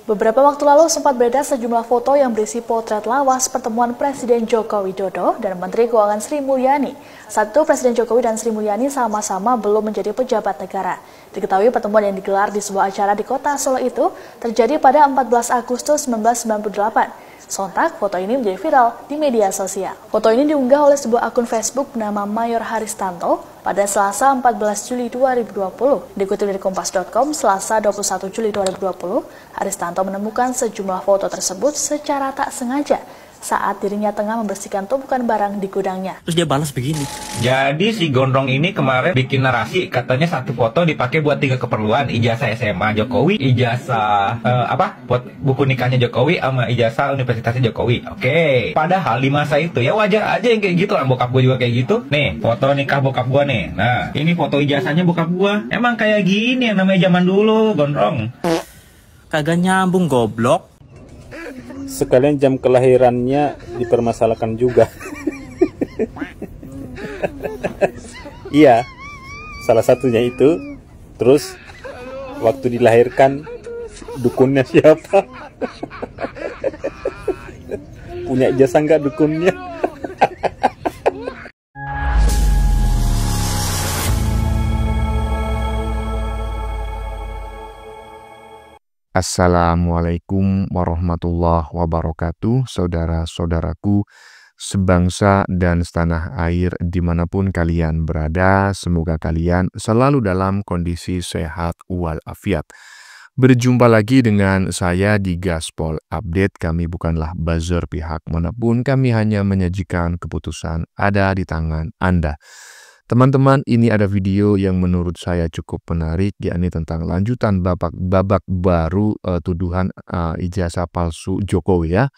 Beberapa waktu lalu sempat beredar sejumlah foto yang berisi potret lawas pertemuan Presiden Joko Widodo dan Menteri Keuangan Sri Mulyani. Saat itu Presiden Jokowi dan Sri Mulyani sama-sama belum menjadi pejabat negara. Diketahui pertemuan yang digelar di sebuah acara di kota Solo itu terjadi pada 14 Agustus 1998. Sontak, foto ini menjadi viral di media sosial. Foto ini diunggah oleh sebuah akun Facebook bernama Mayor Haristanto pada Selasa 14 Juli 2020. Dikutip dari Kompas.com, Selasa 21 Juli 2020, Haristanto menemukan sejumlah foto tersebut secara tak sengaja saat dirinya tengah membersihkan tumpukan barang di gudangnya. Terus dia balas begini. Jadi si Gondrong ini kemarin bikin narasi, katanya satu foto dipakai buat 3 keperluan, ijazah SMA Jokowi, ijazah buat buku nikahnya Jokowi, sama ijazah universitasnya Jokowi. Oke. Padahal di masa itu ya wajar aja yang kayak gitu lah, bokap gue juga kayak gitu. Nih, foto nikah bokap gue nih. Nah, ini foto ijazahnya bokap gue. Emang kayak gini yang namanya zaman dulu, Gondrong. Kagak nyambung, goblok. Sekalian jam kelahirannya dipermasalahkan juga. Iya, salah satunya itu. Terus waktu dilahirkan dukunnya siapa? Punya ijazah nggak dukunnya? Assalamualaikum warahmatullahi wabarakatuh, saudara-saudaraku sebangsa dan setanah air dimanapun kalian berada. Semoga kalian selalu dalam kondisi sehat walafiat. Berjumpa lagi dengan saya di Gaspol Update. Kami bukanlah buzzer pihak manapun, kami hanya menyajikan keputusan ada di tangan Anda. Teman-teman, ini ada video yang menurut saya cukup menarik, yakni tentang lanjutan babak baru tuduhan ijazah palsu Jokowi ya.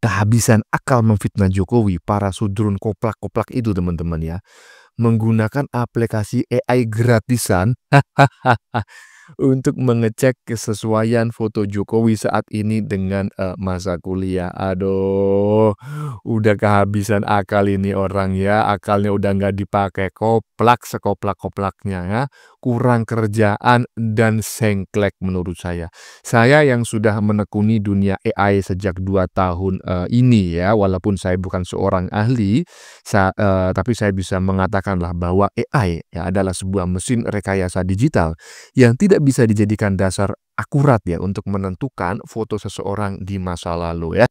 Kehabisan akal memfitnah Jokowi, para sudrun koplak-koplak itu teman-teman ya. Menggunakan aplikasi AI gratisan untuk mengecek kesesuaian foto Jokowi saat ini dengan masa kuliah. Aduh, udah kehabisan akal ini orang ya. Akalnya udah nggak dipakai, koplak sekoplak-koplaknya ya. Kurang kerjaan dan sengklek menurut saya. Saya yang sudah menekuni dunia AI sejak 2 tahun ini ya, walaupun saya bukan seorang ahli, tapi saya bisa mengatakanlah bahwa AI ya adalah sebuah mesin rekayasa digital yang tidak bisa dijadikan dasar akurat ya untuk menentukan foto seseorang di masa lalu ya.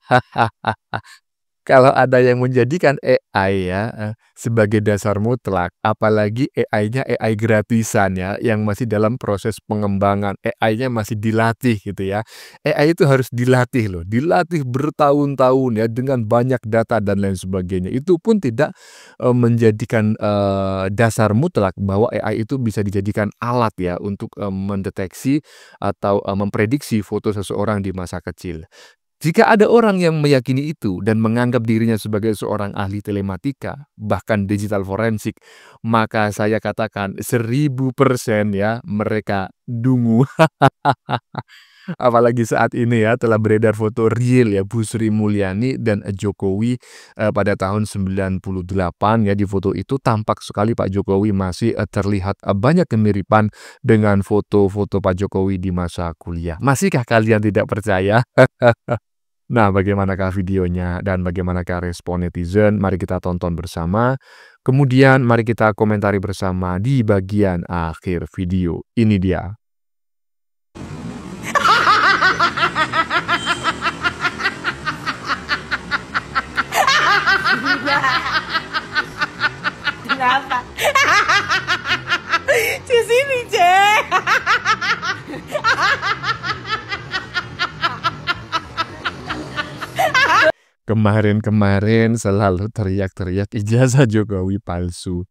Kalau ada yang menjadikan AI ya sebagai dasar mutlak, apalagi AI-nya AI gratisan ya, yang masih dalam proses pengembangan, AI-nya masih dilatih gitu ya. AI itu harus dilatih loh, dilatih bertahun-tahun ya dengan banyak data dan lain sebagainya. Itu pun tidak menjadikan dasar mutlak bahwa AI itu bisa dijadikan alat ya untuk mendeteksi atau memprediksi foto seseorang di masa kecil. Jika ada orang yang meyakini itu dan menganggap dirinya sebagai seorang ahli telematika, bahkan digital forensik, maka saya katakan 1000% ya mereka dungu. Apalagi saat ini ya telah beredar foto real ya Bu Sri Mulyani dan Jokowi pada tahun 98 ya. Di foto itu tampak sekali Pak Jokowi masih terlihat banyak kemiripan dengan foto-foto Pak Jokowi di masa kuliah. Masihkah kalian tidak percaya? Nah, bagaimanakah videonya dan bagaimanakah respon netizen? Mari kita tonton bersama. Kemudian mari kita komentari bersama di bagian akhir video. Ini dia. Kenapa? Di sini, Cek. Kemarin-kemarin selalu teriak-teriak ijazah Jokowi palsu.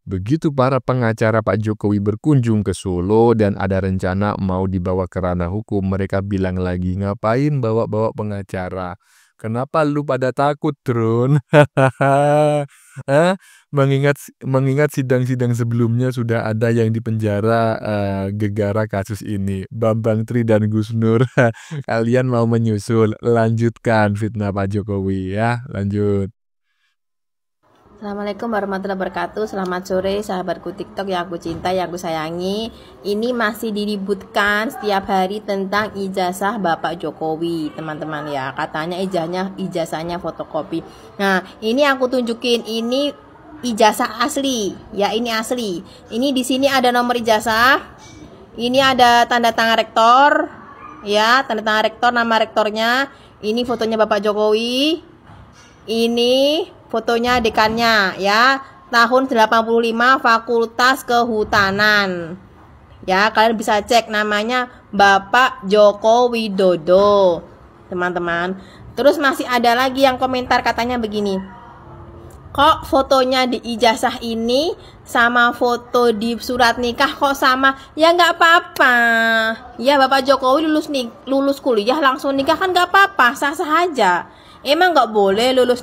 Begitu para pengacara Pak Jokowi berkunjung ke Solo dan ada rencana mau dibawa ke ranah hukum, mereka bilang lagi, ngapain bawa-bawa pengacara? Kenapa lu pada takut, Tron? Mengingat sidang-sidang sebelumnya sudah ada yang dipenjara gegara kasus ini. Bambang Tri dan Gus Nur, kalian mau menyusul? Lanjutkan fitnah Pak Jokowi ya, lanjut. Assalamualaikum warahmatullahi wabarakatuh. Selamat sore sahabatku TikTok yang aku cinta, yang aku sayangi. Ini masih diributkan setiap hari tentang ijazah Bapak Jokowi, teman-teman ya. Katanya ijazahnya fotokopi. Nah, ini aku tunjukin, ini ijazah asli. Ya, ini asli. Ini di sini ada nomor ijazah. Ini ada tanda tangan rektor. Ya, tanda tangan rektor, nama rektornya. Ini fotonya Bapak Jokowi. Ini fotonya dekannya ya, tahun 85 Fakultas Kehutanan. Ya, kalian bisa cek namanya Bapak Joko Widodo, teman-teman. Terus masih ada lagi yang komentar katanya begini. Kok fotonya di ijazah ini sama foto di surat nikah kok sama? Ya nggak apa-apa. Ya Bapak Jokowi lulus kuliah langsung nikah kan nggak apa-apa, sah-sah aja. Emang nggak boleh lulus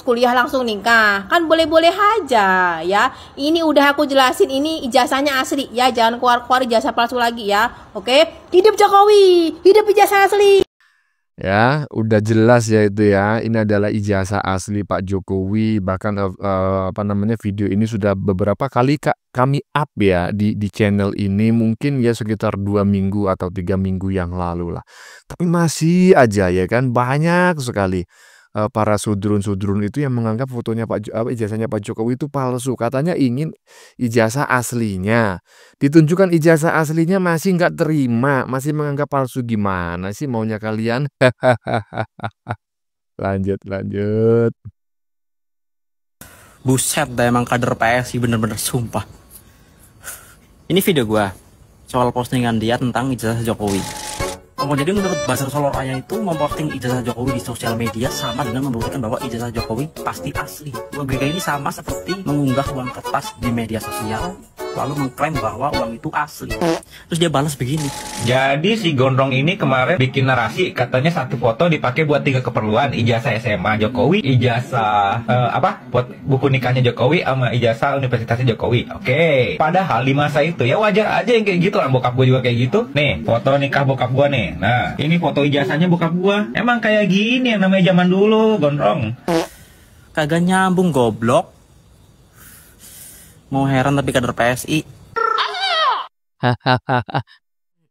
kuliah langsung nikah? Kan boleh-boleh aja ya. Ini udah aku jelasin, ini ijazahnya asli ya. Jangan keluar-keluar ijazah palsu lagi ya. Oke? Hidup Jokowi, hidup ijazah asli. Ya, udah jelas ya itu ya. Ini adalah ijazah asli Pak Jokowi. Bahkan video ini sudah beberapa kali kami up ya di channel ini. Mungkin ya sekitar 2 minggu atau 3 minggu yang lalu lah. Tapi masih aja ya kan banyak sekali para sudrun-sudrun itu yang menganggap fotonya ijazahnya Pak Jokowi itu palsu. Katanya ingin ijazah aslinya. Ditunjukkan ijazah aslinya masih nggak terima, masih menganggap palsu. Gimana sih maunya kalian? Lanjut. Buset dah, emang kader PSI bener-bener sumpah. Ini video gua soal postingan dia tentang ijazah Jokowi. Jadi menurut Basar Solo Raya itu memposting ijazah Jokowi di sosial media sama dengan membuktikan bahwa ijazah Jokowi pasti asli. Logika ini sama seperti mengunggah uang kertas di media sosial lalu mengklaim bahwa uang itu asli. Terus dia balas begini. Jadi si Gondrong ini kemarin bikin narasi, katanya satu foto dipakai buat 3 keperluan, ijazah SMA Jokowi, ijazah buat buku nikahnya Jokowi, sama ijazah universitasnya Jokowi. Oke. Padahal di masa itu ya wajar aja yang kayak gitu lah, bokap gue juga kayak gitu. Nih, foto nikah bokap gue nih. Nah, ini foto ijazahnya bokap gue. Emang kayak gini yang namanya zaman dulu, Gondrong. Kagak nyambung goblok. Mau heran tapi kader PSI.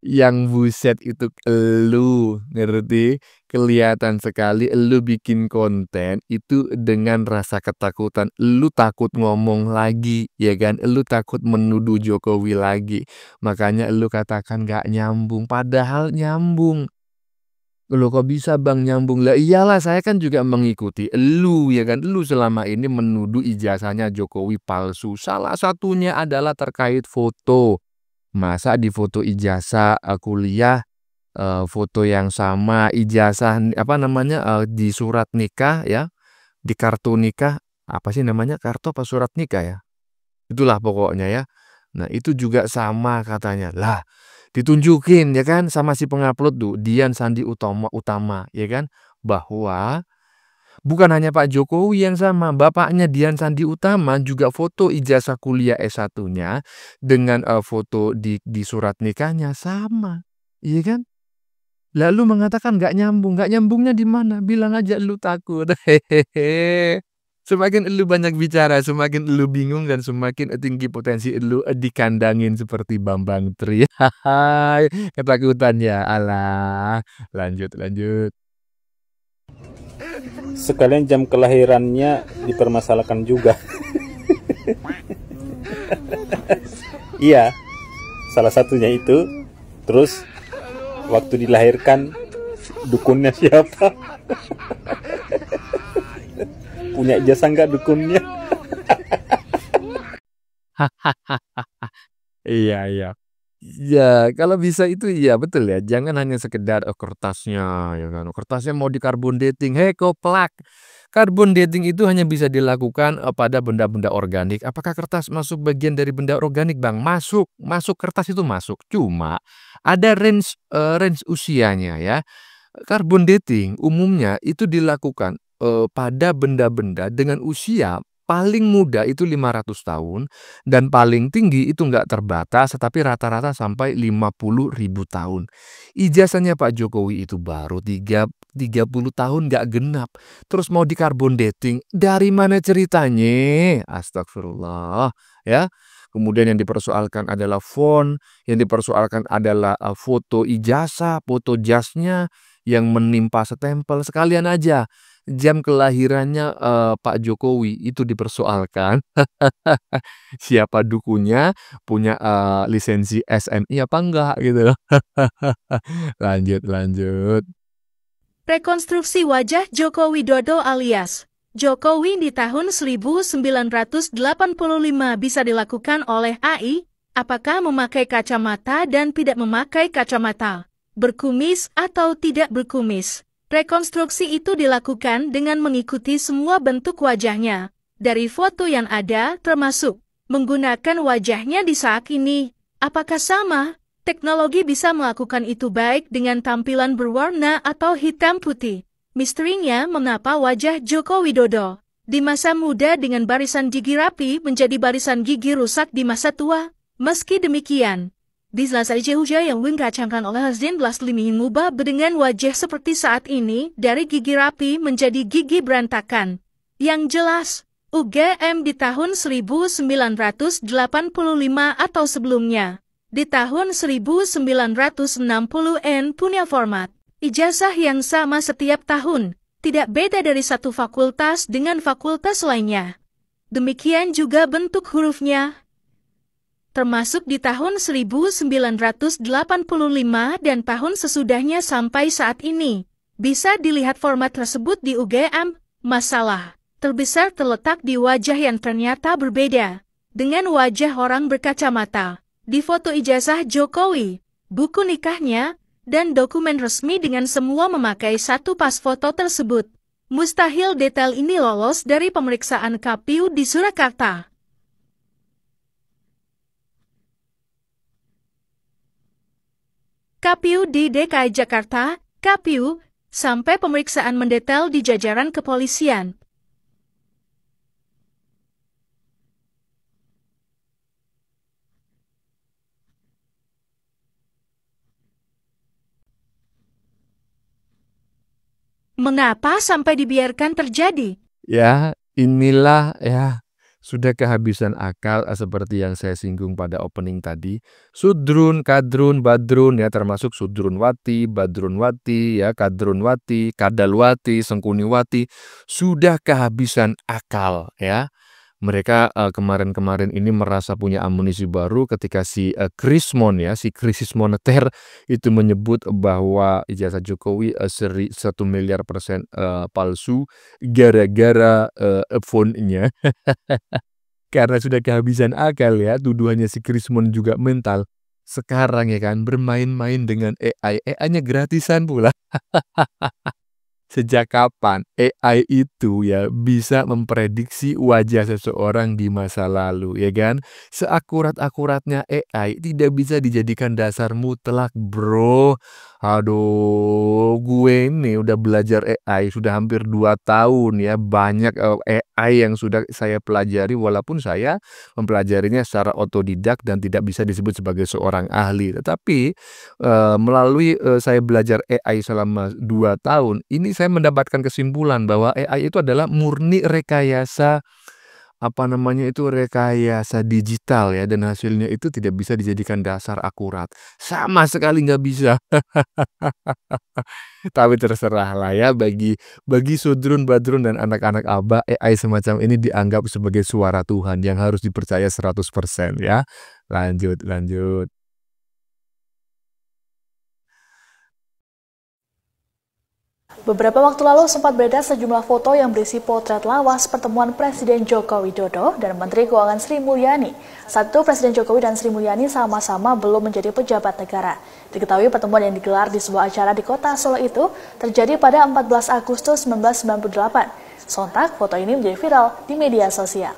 Yang buset itu elu, ngerti? Kelihatan sekali elu bikin konten itu dengan rasa ketakutan. Elu takut ngomong lagi, ya kan? Elu takut menuduh Jokowi lagi. Makanya elu katakan gak nyambung, padahal nyambung. Loh kok bisa bang nyambung? Lah iyalah, saya kan juga mengikuti elu ya kan. Elu selama ini menuduh ijazahnya Jokowi palsu. Salah satunya adalah terkait foto. Masa di foto ijazah kuliah foto yang sama ijazah di surat nikah ya, di kartu nikah, apa sih namanya, kartu apa surat nikah ya? Itulah pokoknya ya. Nah, itu juga sama katanya. Lah, ditunjukin ya kan sama si pengupload tuh Dian Sandi Utama ya kan, bahwa bukan hanya Pak Jokowi yang sama, bapaknya Dian Sandi Utama juga foto ijazah kuliah S1-nya dengan foto di surat nikahnya sama, iya kan? Lalu mengatakan nggak nyambung, nggak nyambungnya di mana? Bilang aja lu takut. Hehehe. Semakin elu banyak bicara, semakin elu bingung dan semakin tinggi potensi elu dikandangin seperti Bambang Tri. Hahaha, ketakutan ya, alah. Lanjut. Sekalian jam kelahirannya dipermasalahkan juga. Iya, salah satunya itu. Terus waktu dilahirkan dukunnya siapa? Punya ijazah nggak dukunnya? Iya. Ya, kalau bisa itu iya betul ya. Jangan hanya sekedar kertasnya ya kan. Kertasnya mau di carbon dating. Hei koplak. Carbon dating itu hanya bisa dilakukan pada benda-benda organik. Apakah kertas masuk bagian dari benda organik, Bang? Masuk kertas itu masuk. Cuma ada range usianya ya. Carbon dating umumnya itu dilakukan pada benda-benda dengan usia paling muda itu 500 tahun, dan paling tinggi itu nggak terbatas, tapi rata-rata sampai 50.000 tahun. Ijazahnya Pak Jokowi itu baru 30 tahun nggak genap. Terus mau di carbon dating, dari mana ceritanya? Astagfirullah, ya. Kemudian yang dipersoalkan adalah font, yang dipersoalkan adalah foto ijazah, foto jasnya yang menimpa stempel. Sekalian aja jam kelahirannya Pak Jokowi itu dipersoalkan. Siapa dukunya, punya lisensi SNI apa enggak gitu. Lanjut. Rekonstruksi wajah Joko Widodo alias Jokowi di tahun 1985 bisa dilakukan oleh AI, apakah memakai kacamata dan tidak memakai kacamata, berkumis atau tidak berkumis. Rekonstruksi itu dilakukan dengan mengikuti semua bentuk wajahnya, dari foto yang ada termasuk menggunakan wajahnya di saat ini. Apakah sama? Teknologi bisa melakukan itu baik dengan tampilan berwarna atau hitam putih. Misterinya mengapa wajah Joko Widodo di masa muda dengan barisan gigi rapi menjadi barisan gigi rusak di masa tua. Meski demikian, di Selasa Jehuja yang dikacangkan oleh Hazin Blaslim mengubah dengan wajah seperti saat ini dari gigi rapi menjadi gigi berantakan. Yang jelas, UGM di tahun 1985 atau sebelumnya, di tahun 1960-an punya format ijazah yang sama setiap tahun, tidak beda dari satu fakultas dengan fakultas lainnya. Demikian juga bentuk hurufnya, termasuk di tahun 1985 dan tahun sesudahnya sampai saat ini. Bisa dilihat format tersebut di UGM. Masalah terbesar terletak di wajah yang ternyata berbeda dengan wajah orang berkacamata. Di foto ijazah Jokowi, buku nikahnya, dan dokumen resmi dengan semua memakai satu pas foto tersebut. Mustahil detail ini lolos dari pemeriksaan KPU di Surakarta. KPU di DKI Jakarta, KPU, sampai pemeriksaan mendetail di jajaran kepolisian. Mengapa sampai dibiarkan terjadi? Ya, inilah ya sudah kehabisan akal seperti yang saya singgung pada opening tadi. Sudrun, Kadrun, Badrun ya termasuk Sudrunwati, Badrunwati ya, Kadrunwati, Kadalwati, Sengkuniwati sudah kehabisan akal ya. Mereka kemarin-kemarin ini merasa punya amunisi baru ketika si Krismon ya, si krisis moneter itu menyebut bahwa ijazah Jokowi 1 miliar persen palsu gara-gara fontnya. Karena sudah kehabisan akal ya, tuduhannya si Krismon juga mental. Sekarang ya kan bermain-main dengan AI, AI-nya gratisan pula. Sejak kapan AI itu ya bisa memprediksi wajah seseorang di masa lalu ya kan? Seakurat-akuratnya AI tidak bisa dijadikan dasar mutlak bro. Aduh, gue ini udah belajar AI sudah hampir 2 tahun ya. Banyak AI yang sudah saya pelajari walaupun saya mempelajarinya secara otodidak dan tidak bisa disebut sebagai seorang ahli. Tetapi melalui saya belajar AI selama 2 tahun, ini saya mendapatkan kesimpulan bahwa AI itu adalah murni rekayasa rekayasa digital ya, dan hasilnya itu tidak bisa dijadikan dasar akurat. Sama sekali nggak bisa. Tapi terserah lah ya, bagi Sudrun, Badrun, dan anak-anak Aba, AI semacam ini dianggap sebagai suara Tuhan yang harus dipercaya 100% ya. Lanjut. Beberapa waktu lalu sempat beredar sejumlah foto yang berisi potret lawas pertemuan Presiden Joko Widodo dan Menteri Keuangan Sri Mulyani. Saat itu Presiden Jokowi dan Sri Mulyani sama-sama belum menjadi pejabat negara. Diketahui pertemuan yang digelar di sebuah acara di kota Solo itu terjadi pada 14 Agustus 1998. Sontak foto ini menjadi viral di media sosial.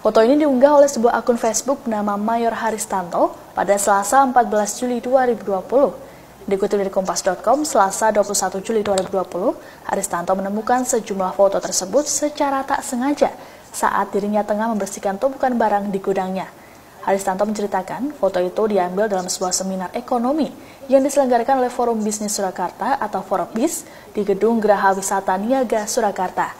Foto ini diunggah oleh sebuah akun Facebook bernama Mayor Haristanto pada Selasa 14 Juli 2020. Dikutip dari Kompas.com, Selasa 21 Juli 2020, Haristanto menemukan sejumlah foto tersebut secara tak sengaja saat dirinya tengah membersihkan tumpukan barang di gudangnya. Haristanto menceritakan foto itu diambil dalam sebuah seminar ekonomi yang diselenggarakan oleh Forum Bisnis Surakarta atau Forbis di Gedung Geraha Wisata Niaga Surakarta.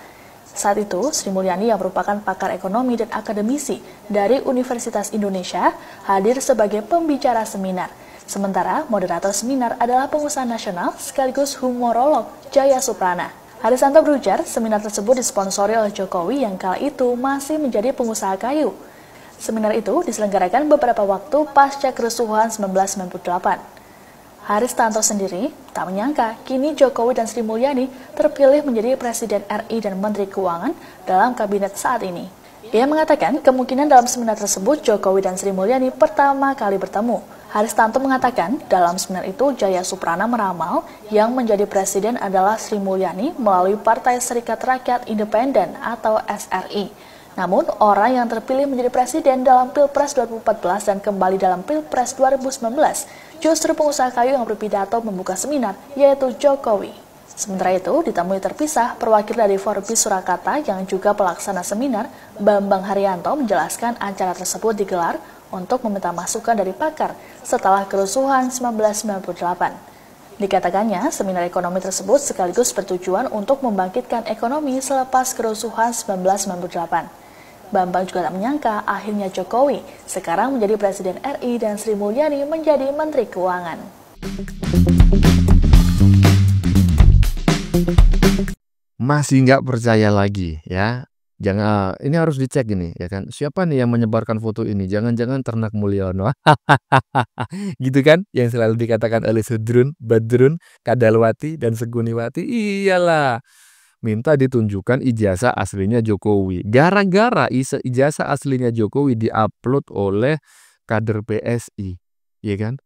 Saat itu, Sri Mulyani yang merupakan pakar ekonomi dan akademisi dari Universitas Indonesia hadir sebagai pembicara seminar. Sementara moderator seminar adalah pengusaha nasional sekaligus humorolog Jaya Suprana. Haristanto berujar, seminar tersebut disponsori oleh Jokowi yang kala itu masih menjadi pengusaha kayu. Seminar itu diselenggarakan beberapa waktu pasca kerusuhan 1998. Haristanto sendiri tak menyangka kini Jokowi dan Sri Mulyani terpilih menjadi Presiden RI dan Menteri Keuangan dalam kabinet saat ini. Ia mengatakan kemungkinan dalam seminar tersebut Jokowi dan Sri Mulyani pertama kali bertemu. Haristanto mengatakan dalam seminar itu Jaya Suprana meramal yang menjadi presiden adalah Sri Mulyani melalui Partai Serikat Rakyat Independen atau SRI. Namun, orang yang terpilih menjadi presiden dalam Pilpres 2014 dan kembali dalam Pilpres 2019 justru pengusaha kayu yang berpidato membuka seminar, yaitu Jokowi. Sementara itu, ditemui terpisah, perwakilan dari Forbis Surakarta yang juga pelaksana seminar, Bambang Haryanto menjelaskan acara tersebut digelar untuk meminta masukan dari pakar setelah kerusuhan 1998. Dikatakannya, seminar ekonomi tersebut sekaligus bertujuan untuk membangkitkan ekonomi selepas kerusuhan 1998. Bambang juga tak menyangka akhirnya Jokowi sekarang menjadi Presiden RI dan Sri Mulyani menjadi Menteri Keuangan. Masih nggak percaya lagi ya? Jangan, ini harus dicek ini ya kan. Siapa nih yang menyebarkan foto ini? Jangan-jangan Ternak Mulyono. Gitu kan? Yang selalu dikatakan oleh Sudrun, Badrun, Kadalwati, dan Seguniwati. Iyalah. Minta ditunjukkan ijazah aslinya Jokowi. Gara-gara ijazah aslinya Jokowi diupload oleh kader PSI. Ya kan?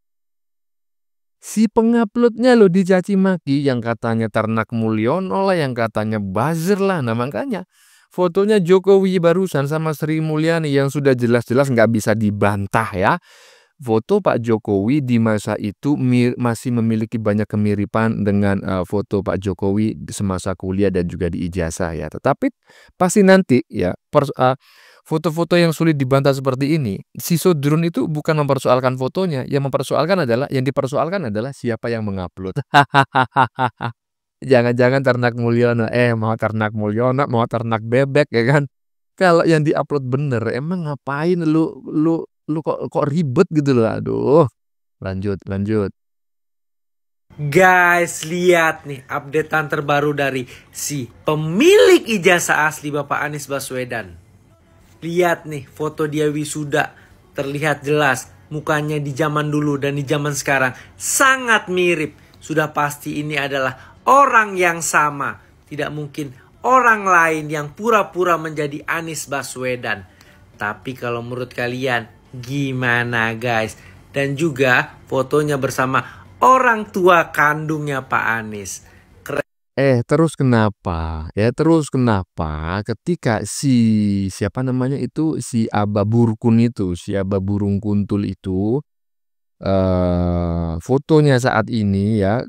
Si penguploadnya loh dicaci maki, yang katanya Ternak Mulyono lah, yang katanya buzzer lah. Nah makanya fotonya Jokowi barusan sama Sri Mulyani yang sudah jelas-jelas nggak bisa dibantah ya. Foto Pak Jokowi di masa itu masih memiliki banyak kemiripan dengan foto Pak Jokowi semasa kuliah dan juga di ijazah ya. Tetapi pasti nanti ya foto-foto yang sulit dibantah seperti ini, si Sudrun itu bukan mempersoalkan fotonya, yang dipersoalkan adalah siapa yang mengupload. Jangan-jangan Ternak Mulyono, mau Ternak Mulyono, mau ternak bebek ya kan. Kalau yang diupload bener, emang ngapain lu kok ribet gitu loh. Aduh. Lanjut. Guys, lihat nih updatean terbaru dari si pemilik ijazah asli Bapak Anies Baswedan. Lihat nih foto dia wisuda, terlihat jelas mukanya di zaman dulu dan di zaman sekarang sangat mirip. Sudah pasti ini adalah orang yang sama. Tidak mungkin orang lain yang pura-pura menjadi Anies Baswedan. Tapi kalau menurut kalian gimana guys? Dan juga fotonya bersama orang tua kandungnya Pak Anies. Terus kenapa ketika si Aba Burkun itu, si Aba Burung Kuntul itu fotonya saat ini ya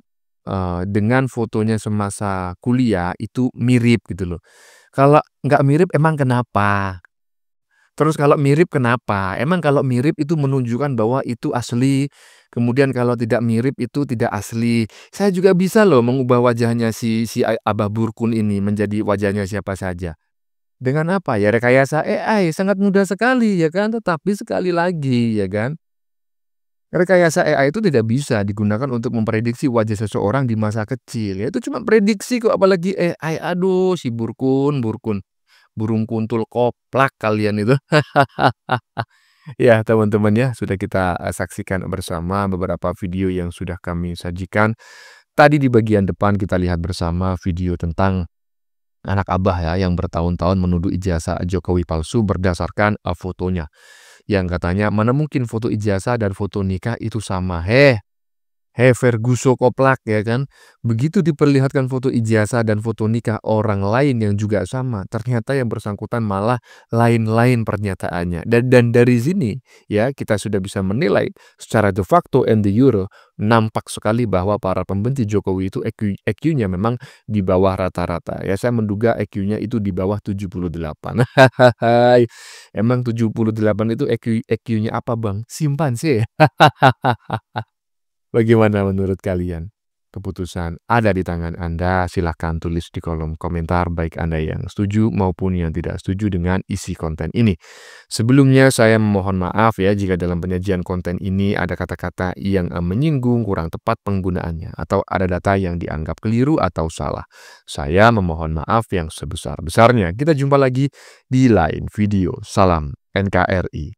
dengan fotonya semasa kuliah itu mirip gitu loh. Kalau nggak mirip emang kenapa? Terus kalau mirip kenapa? Emang kalau mirip itu menunjukkan bahwa itu asli. Kemudian kalau tidak mirip itu tidak asli. Saya juga bisa loh mengubah wajahnya si Abah Burkun ini menjadi wajahnya siapa saja. Dengan apa ya? Rekayasa AI sangat mudah sekali ya kan. Tetapi sekali lagi ya kan. Rekayasa AI itu tidak bisa digunakan untuk memprediksi wajah seseorang di masa kecil. Ya, itu cuma prediksi kok, apalagi AI. Aduh, si Burkun. Burung kuntul koplak kalian itu. Ya teman-teman ya, sudah kita saksikan bersama beberapa video yang sudah kami sajikan. Tadi di bagian depan kita lihat bersama video tentang anak abah ya yang bertahun-tahun menuduh ijazah Jokowi palsu berdasarkan fotonya. Yang katanya mana mungkin foto ijazah dan foto nikah itu sama. Heverguso Koplak ya kan. Begitu diperlihatkan foto ijazah dan foto nikah orang lain yang juga sama, ternyata yang bersangkutan malah lain-lain pernyataannya. Dan dari sini ya kita sudah bisa menilai secara de facto and de jure nampak sekali bahwa para pembenci Jokowi itu EQ-nya memang di bawah rata-rata. Ya saya menduga EQ-nya itu di bawah 78. Emang 78 itu EQ-nya apa Bang? Simpanse. Bagaimana menurut kalian? Keputusan ada di tangan Anda, silahkan tulis di kolom komentar baik Anda yang setuju maupun yang tidak setuju dengan isi konten ini. Sebelumnya saya memohon maaf ya jika dalam penyajian konten ini ada kata-kata yang menyinggung, kurang tepat penggunaannya, atau ada data yang dianggap keliru atau salah. Saya memohon maaf yang sebesar-besarnya. Kita jumpa lagi di lain video. Salam NKRI.